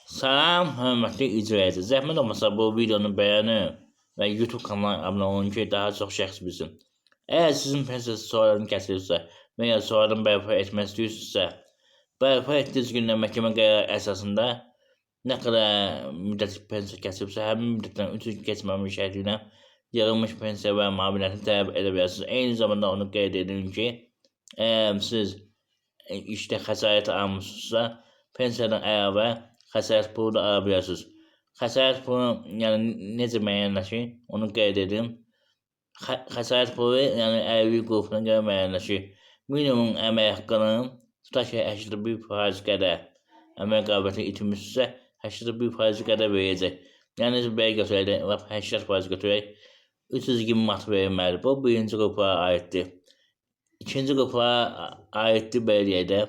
Salam, hörmətli izləyicilər. Zəhmət olmasa bu videonu bəyənin və YouTube kanalına abunə olun ki, daha çox şəxs bilsin. Əgər sizin pensiyası soyadını kəsirsə və ya soyadını bərpa etmək istəyirsinizsə, bərpa etdiyiniz gündən məhkəmə qərarı əsasında nə qədər müddət pensiya kəsibsə, həmin müddətdən 3 il keçməmiş şərti ilə yığılmış pensiya və müavinətini tələb edə bilərsiniz. Eyni zamanda onu qeyd edin ki, əgər siz işdə xəsarət almışsınızsa, pensiyadan əlavə xəsarət pulu da ala bilərsiniz. Xəsarət pulu yəni necə müəyyənləşir, onu qeyd edin. Xəsarət pulu yəni əlillik qrupuna görə müəyyənləşir. Minimum əmək haqqının tutaq ki 81% qədər əmək qabiliyyəti itirmişsə 81% qədər verəcək. Yəni belə götürək, 80% götürək, 320 manat verilməlidir. Bu birinci qruplara aiddir. İkinci qruplara aiddir belə deyək də,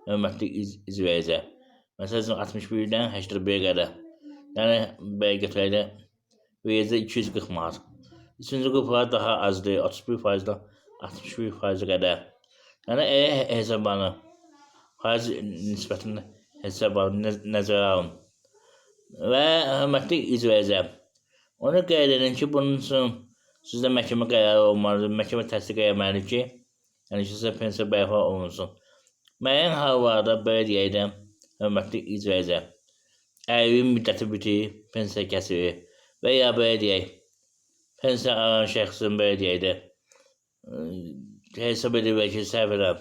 hörmətli izləyicilər. Məsələn 61-dən 81-ə qədər. Yəni belə götürək də verəcək 240 manat. Üçüncü qruplar daha azdır, 31%-dən 61% qədər. Yəni hesablanır. Faiz nisbətində hesablanır, nəzərə alın. Və hörmətli izləyicilər, onu qeyd edin ki, bunun üçün sizdə məhkəmə qərarı olmalıdır, məhkəmə təsdiq etməlidir ki, yəni ki, sizə pensiya bərpa olunsun. Müəyyən hallarda belə deyək də, hörmətli izləyicilər, əlillik müddəti bitir, pensiya kəsilir və ya belə deyək, pensiya alan şəxsin belə deyək də, hesab edilir ki, səhvlə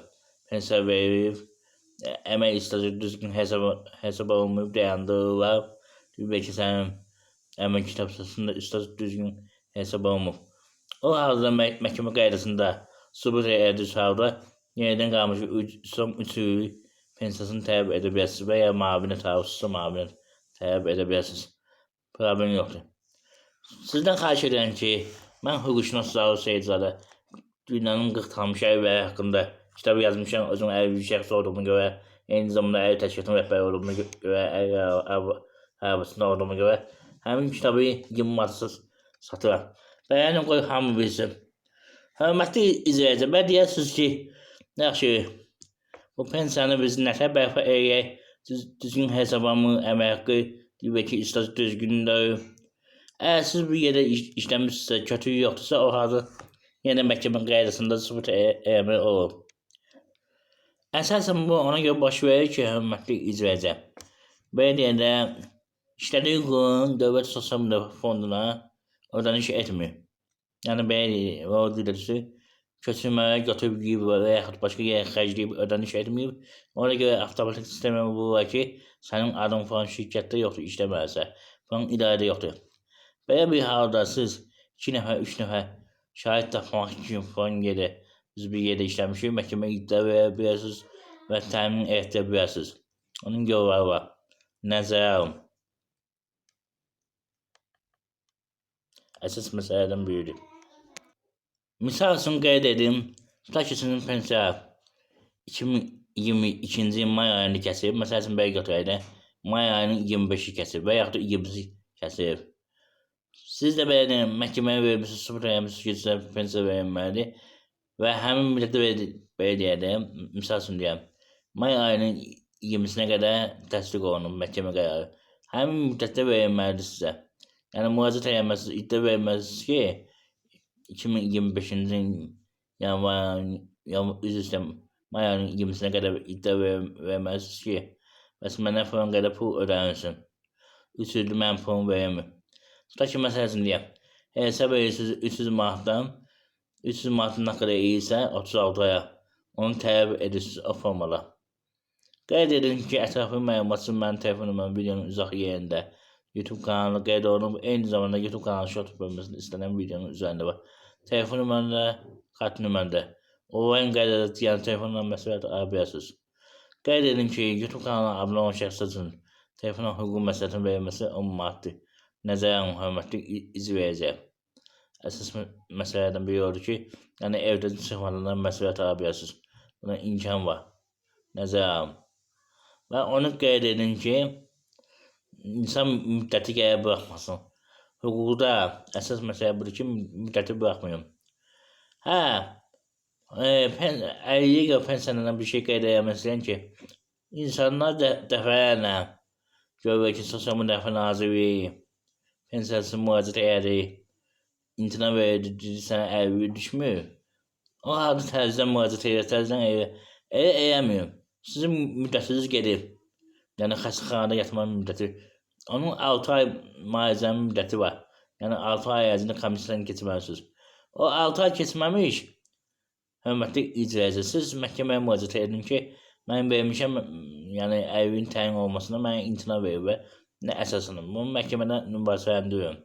pensiya verilir, əmək stajı düzgün hesab olunmayıb, dayandırırlar. Deyir ki, sənin əmək kitabçasında staj düzgün hesab olunmur. O halda məhkəmə qaydasında sübut edildiyi halda yenidən qalmış son 3 il pensiyasını tələb edə bilərsiniz və ya müavinət almışsınızsa müavinət tələb edə bilərsiniz. Problem yoxdur. Sizdən xahiş edirəm ki, mən hüquqşünas Zaur Seyidzadə dünyanın 40 tanınmış əlilləri haqqında kitab yazmışam. Özüm əlilli şəxs olduğuma görə, eyni zamanda əlil təşkilatının rəhbəri olduğuma görə, əlil arabasında olduğuma görə həmin kitabı 20 manata satıram. Bəyənin qoy hamı bilsin. Hörmətli izləyicilər, mən deyərsiniz ki, yaxşı, bu pensiyanı biz nətər bərpa edək, düzgün hesablamı, əmək haqqı, deyir ki, staj düzgündür. Əgər siz bir yerdə işləmişsinizsə, kötü yoxdursa, o halda yenə məhkəmə qaydasında sübut etmək olur. Əsasən bu ona görə baş verir ki, hörmətli izləyicilər, belə deyək də, işlədiyi qurum Dövlət Sosial Müdafiə Fonduna ödəniş etmir. Yəni belə deyək, o diləcəsi köçürməyə götürüb və yaxud başqa yerə xərcləyib ödəniş etməyib. Ona görə avtomatik sistemə vurur ki, sənin adın falan şirkətdə yoxdur, işləməlisə, falan idarədə yoxdur. Belə bir halda siz 2 nəfər, 3 nəfər şahid tapmaq üçün falan yerdə, biz bir yerdə işləmişik, məhkəməyə iddia verə bilərsiniz və təmin etdirə bilərsiniz. Onun yolları var. Nəzərə alın. Əsas məsələdən biridir. Misal üçün qeyd edim, tutaq ki, sizin pensiya 2022-ci may ayında kəsib, məsəl üçün belə götürək də, may ayının 25-i kəsib və yaxud da 20-ci kəsib. Siz də belə deyin, məhkəməyə vermişsiniz, sübut etmişsiniz ki, sizə pensiya verilməlidir və həmin müddətdə belə deyək də, misal üçün deyəm, may ayının 20-sinə qədər təsdiq olunub məhkəmə qərarı. Həmin müddətdə verilməlidir sizə. Yəni müraciət edilməsiniz, iddia verməlisiniz ki, 2025-ci yanvar, may ayının 20-sinə qədər iddia verməlisiniz ki, bəs mənə falan qədər pul ödənilsin. 3 ildir mənim pulum verilmir. Tutaq ki, məsəl üçün deyəm, hesab edirsiniz 300 manatdan, 300 manatın nə qədər edirsə 36 aya, onu tələb edirsiniz o formada. Qeyd edin ki, ətraflı məlumat üçün mənim telefon nömrəm videonun uzaq yerində YouTube kanalı qeyd olunub. Eyni zamanda YouTube kanalı short bölməsində istənilən videonun üzərində var. Telefon nömrəndə, kart nömrəndə. Onlayn qaydada yəni telefonla məsləhət ala bilərsiniz. Qeyd edin ki, YouTube kanalına abunə olan şəxslər üçün telefonla hüquq məsləhətinin verilməsi 10 manatdır. Nəzərə alın, hörmətli izləyicilər. Əsas məsələlərdən biri odur ki, yəni evdə çıxmadan məsləhət ala bilərsiniz. Buna imkan var. Nəzərə alın. Və onu qeyd edin ki, insan müddəti gələ buraxmasın. Hüquqda əsas məsələ budur ki, müddəti buraxmayın. Əlillik və pensiyadan bir şey qeyd etmək istəyirəm ki, insanlar dəfələrlə Gördük ki sosyal müdafiə naziri pensiyası müraciət edir. İmtina verdi, dedi sənə əlvi düşmür. O halda təzədən müraciət edir, təzədən eləmir. Sizin müddətiniz gedir. Yəni xəstəxanada yatma müddəti. Onun 6 ay müalicənin müddəti var. Yəni 6 ay ərzində komissiyadan keçməlisiniz. O 6 ay keçməmiş, hörmətli icracı, siz məhkəməyə müraciət edin ki, mən vermişəm, yəni əlvin təyin olmasına mən imtina verir və nə əsasını. Bunu məhkəmədə mübahisələndirin.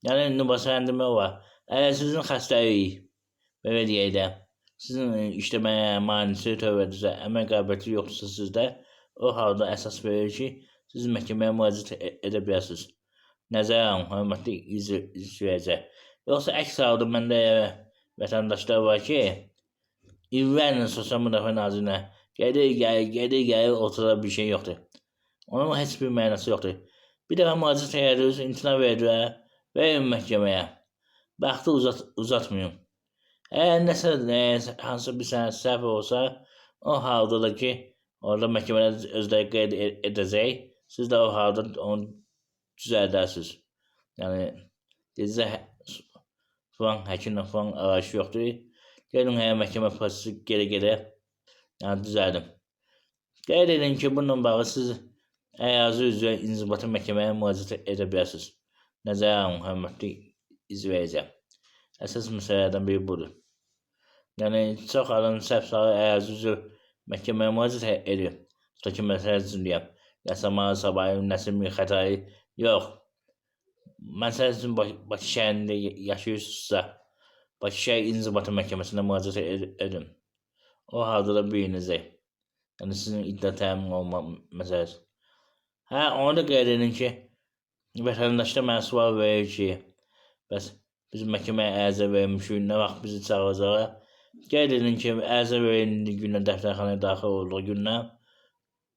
Yəni mübahisələndirmə var. Əgər sizin xəstəlik, belə deyək də, sizin işləməyə manisi törədirsə, əmək qabiliyyəti yoxdursa sizdə, o halda əsas verir ki, siz məhkəməyə müraciət edə bilərsiniz. Nəzərə alın, hörmətli izləyicilər. Yoxsa əks halda məndə vətəndaşlar var ki, illərlə sosial müdafiə nazirinə gedir, ortada bir şey yoxdur. Onun heç bir mənası yoxdur. Bir dəfə müraciət edirsiniz, imtina verdilər, verin məhkəməyə. Vaxtı uzatmayın. Əgər nəsə hansı bir sənə səhv olsa, o halda da ki, orada məhkəmədə özləri qeyd edəcək, siz də o halda onu düzəldərsiniz. Yəni, dedizə falan həkimlə falan arayışı yoxdur. Gedin məhkəmə prosesi gedə, yəni düzəldim. Qeyd edin ki, bununla bağlı siz ərazi üzrə inzibati məhkəməyə müraciət edə bilərsiniz. Nəzərə alın, hörmətli izləyicilər. Əsas məsələlərdən biri budur. Yəni, çox adam səhv salı ərazi üzrə məhkəməyə müraciət edir. Tutaq ki, məsələ üçün deyəm, yasamalı, sabahı, nəsil bir xətayı yox. Məsələ üçün Bakı şəhərində yaşayırsınızsa, Bakı şəhər inzibati məhkəməsinə müraciət edin. O halda da bilinəcək. Yəni, sizin iddia təmin olma məsələsi. Onu da qeyd edin ki, vətəndaşlar mənə sual verir ki, bəs biz məhkəməyə ərizə vermişik, nə vaxt bizi çağıracaq? Qeyd edin ki, ərizə verildiyi gündən, dəftərxanaya daxil olduğu gündən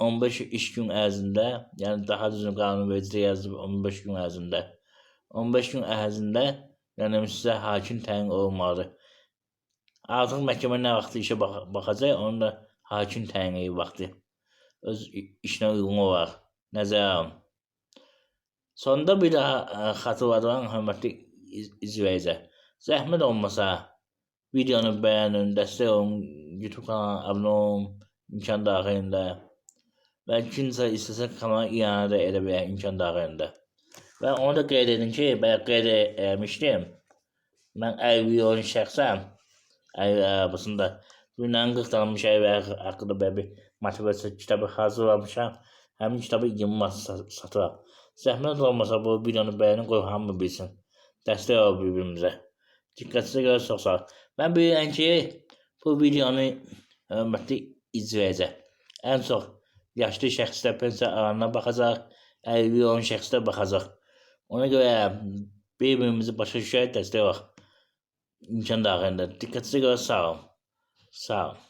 15 iş gün ərzində, yəni daha düzgün qanunvericidə yazılıb 15 gün ərzində. 15 gün ərzində, yəni sizə hakim təyin olunmalıdır. Artıq məhkəmə nə vaxt işə baxacaq, onun da hakim təyin edir vaxtı. Öz işinə uyğun olaraq. Nəzərə alın. Sonunda bir daha xatırladıran hörmətli izləyicilər. Zəhmət olmasa videonu bəyənin, dəstək olun, YouTube kanalına abunə olun, imkan daxilində. Və kimsə istəsə kanala iyanə də edə bilər imkan daxilində. Və onu da qeyd edin ki, bayaq qeyd etmişdim. Mən əlvi olan şəxsəm, əlvi arabasında dünyanın 40 tanınmış əlvi haqqında belə bir motivasiya kitabı hazırlamışam. Həmin kitabı 20 manat satıram. Zəhmət olmasa bu videonu bəyənin, qoy hamı bilsin. Dəstək ol bir-birimizə. Diqqətinizə görə çox sağ olun. Mən bilirəm ki, bu videonu hörmətli izləyəcək. Ən çox yaşlı şəxslər pensiya alanına baxacaq, əlvi olan şəxslər baxacaq. Ona görə bir-birimizi başa düşərək dəstək olaq. İmkan daxilində. Diqqətinizə görə sağ olun. Sağ olun.